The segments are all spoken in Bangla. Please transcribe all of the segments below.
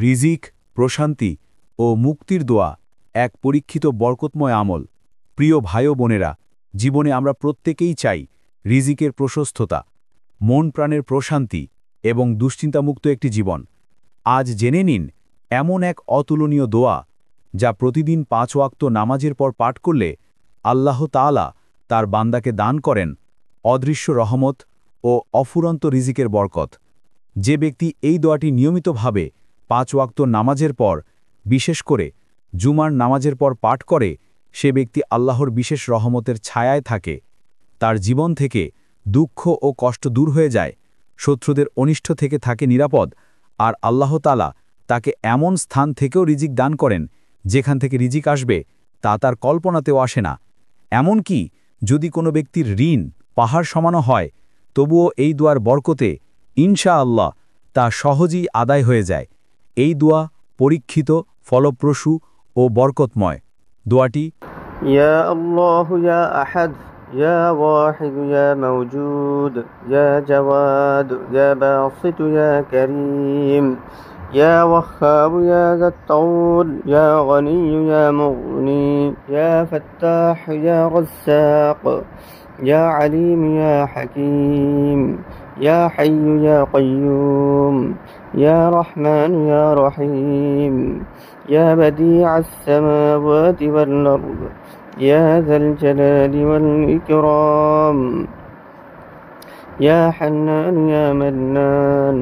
রিজিক, প্রশান্তি ও মুক্তির দোয়া এক পরীক্ষিত বরকতময় আমল। প্রিয় ভাই ও বোনেরা, জীবনে আমরা প্রত্যেকেই চাই রিজিকের প্রশস্ততা, মন প্রাণের প্রশান্তি এবং দুশ্চিন্তামুক্ত একটি জীবন। আজ জেনে নিন এমন এক অতুলনীয় দোয়া যা প্রতিদিন 5 ওয়াক্ত নামাজের পর পাঠ করলে আল্লাহ তাআলা তার বান্দাকে দান করেন অদৃশ্য রহমত ও অফুরন্ত রিজিকের বরকত। যে ব্যক্তি এই দোয়াটি নিয়মিতভাবে 5 ওয়াক্ত নামাজের পর, বিশেষ করে জুমার নামাজের পর পাঠ করে, সে ব্যক্তি আল্লাহর বিশেষ রহমতের ছায়ায় থাকে। তার জীবন থেকে দুঃখ ও কষ্ট দূর হয়ে যায়, শত্রুদের অনিষ্ট থেকে থাকে নিরাপদ, আর আল্লাহ তাআলা তাকে এমন স্থান থেকেও রিজিক দান করেন যেখান থেকে রিজিক আসবে তা তার কল্পনাতেও আসে না। এমনকি যদি কোনো ব্যক্তির ঋণ পাহাড় সমানো হয়, তবুও এই দোয়ার বরকতে ইনশাআল্লাহ তা সহজেই আদায় হয়ে যায়। এই দোয়া পরীক্ষিত, ফলপ্রসূ ও বরকতময়। দোয়াটি: ইয়া আল্লাহ ইয়া আহাদ ইয়া ওয়াহিদ ইয়া মাওজুদ ইয়া জাওয়াদ ইয়া বাসিত ইয়া কারীম ইয়া ওয়াহ্হাব ইয়া যাত্তাউল ইয়া গনি ইয়া মুগনি ইয়া ফাত্তাহ ইয়া রাজ্জাক ইয়া আলিম ইয়া হাকীম ইয়া হাইয়্যু ইয়া কাইয়্যুম ইয়া রহমান ইয়া রহিম ইয়া বাদিআস সামাওয়াতি ওয়াল আরদ ইয়া যাল জালালি ওয়াল ইকরাম ইয়া হান্নান ইয়া মান্নান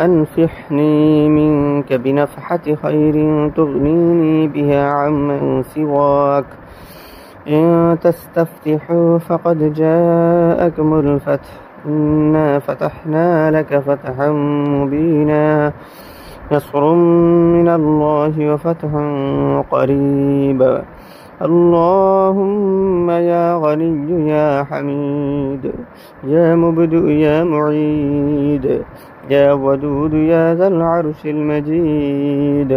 أنفحني منك بنفحة خير تغنيني بها عمن سواك إن تستفتحوا فقد جاءكم الفتح إنا فتحنا لك فتحا مبينا نصر من الله وفتح قريب اللهم يا غني يا حميد يا مبدئ يا معيد يا ودود يا ذا العرش المجيد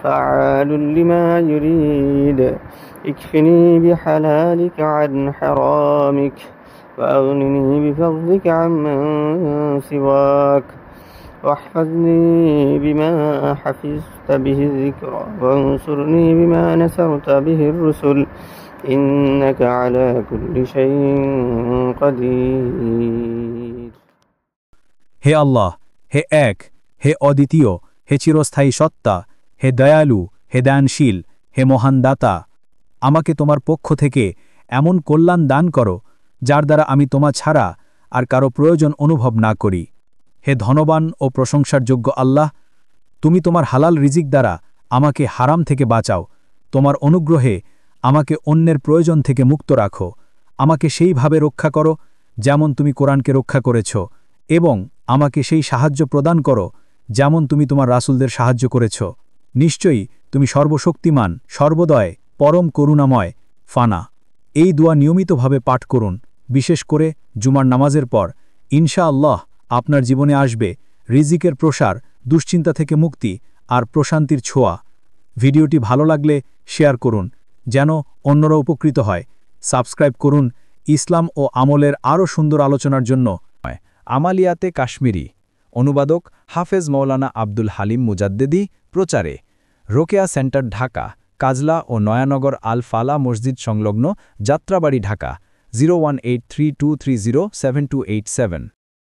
فعال لما يريد اكفني بحلالك عن حرامك وأغنني بفضلك عمن سواك واحفظني بما حفظت به الذكر وانصرني بما نصرت به الرسل إنك على كل شيء قدير। হে আল্লাহ, হে এক, হে অদ্বিতীয়, হে চিরস্থায়ী সত্তা, হে দয়ালু, হে দানশীল, হে মহান দাতা, আমাকে তোমার পক্ষ থেকে এমন কল্যাণ দান করো যার দ্বারা আমি তোমা ছাড়া আর কারো প্রয়োজন অনুভব না করি। হে ধনবান ও প্রশংসার যোগ্য আল্লাহ, তুমি তোমার হালাল রিজিক দ্বারা আমাকে হারাম থেকে বাঁচাও। তোমার অনুগ্রহে আমাকে অন্যের প্রয়োজন থেকে মুক্ত রাখো। আমাকে সেইভাবে রক্ষা করো যেমন তুমি কোরআনকে রক্ষা করেছ, এবং আমাকে সেই সাহায্য প্রদান করো যেমন তুমি তোমার রাসূলদের সাহায্য করেছ। নিশ্চয়ই তুমি সর্বশক্তিমান, সর্বদয়, পরম করুণাময়। ফানা। এই দোয়া নিয়মিতভাবে পাঠ করুন, বিশেষ করে জুমার নামাজের পর। ইনশাআল্লাহ আপনার জীবনে আসবে রিজিকের প্রসার, দুশ্চিন্তা থেকে মুক্তি আর প্রশান্তির ছোঁয়া। ভিডিওটি ভালো লাগলে শেয়ার করুন যেন অন্যরা উপকৃত হয়। সাবস্ক্রাইব করুন ইসলাম ও আমলের আরও সুন্দর আলোচনার জন্য। আমালিয়াতে কাশ্মীরি। অনুবাদক হাফেজ মৌলানা আব্দুল হালিম মুজাদ্দেদি। প্রচারে রোকেয়া সেন্টার, ঢাকা, কাজলা ও নয়ানগর আল ফালা মসজিদ সংলগ্ন, যাত্রাবাড়ি, ঢাকা। 01832307287।